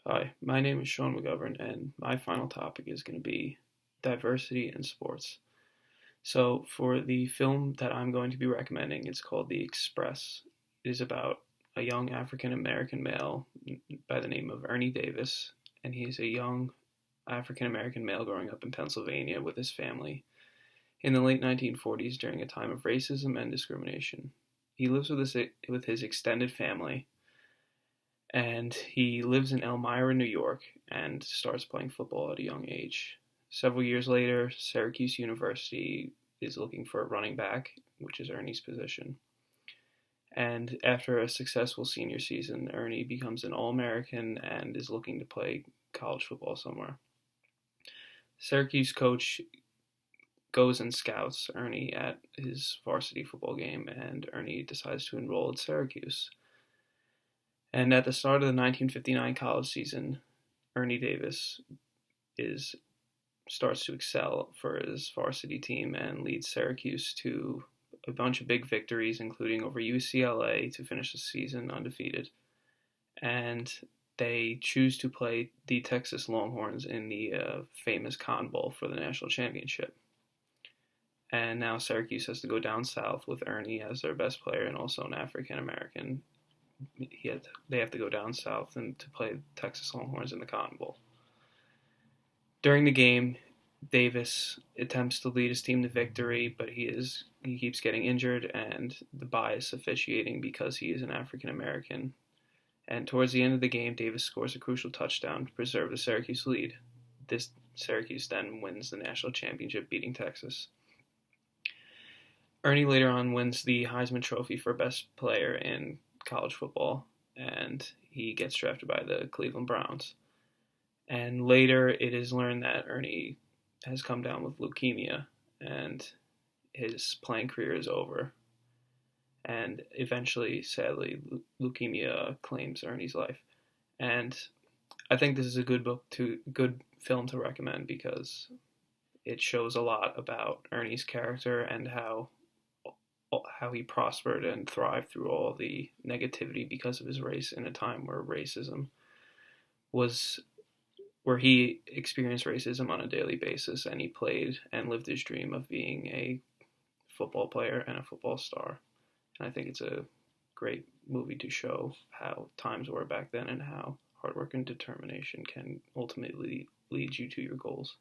Hi, my name is Sean McGovern, and my final topic is going to be diversity in sports. So, for the film that I'm going to be recommending, it's called The Express. It is about a young African American male by the name of Ernie Davis, and he's a young African American male growing up in Pennsylvania with his family in the late 1940s during a time of racism and discrimination. He lives with his extended family, and he lives in Elmira, New York, and starts playing football at a young age. Several years later, Syracuse University is looking for a running back, which is Ernie's position. And after a successful senior season, Ernie becomes an All American and is looking to play college football somewhere. Syracuse coach goes and scouts Ernie at his varsity football game, and Ernie decides to enroll at Syracuse. And at the start of the 1959 college season, Ernie Davis is starts to excel for his varsity team and leads Syracuse to a bunch of big victories, including over UCLA to finish the season undefeated. And they choose to play the Texas Longhorns in the famous Cotton Bowl for the national championship. And now Syracuse has to go down south with Ernie as their best player and also an African American. They have to go down south and to play Texas Longhorns in the Cotton Bowl. During the game, Davis attempts to lead his team to victory, but he keeps getting injured, and the bias officiating because he is an African American. And towards the end of the game, Davis scores a crucial touchdown to preserve the Syracuse lead. This Syracuse then wins the national championship, beating Texas. Ernie later on wins the Heisman Trophy for best player in college football, and he gets drafted by the Cleveland Browns. And later, it is learned that Ernie has come down with leukemia, and his playing career is over. And eventually, sadly, leukemia claims Ernie's life. And I think this is a good film to recommend because it shows a lot about Ernie's character and how he prospered and thrived through all the negativity because of his race in a time where he experienced racism on a daily basis, and he played and lived his dream of being a football player and a football star. And I think it's a great movie to show how times were back then and how hard work and determination can ultimately lead you to your goals.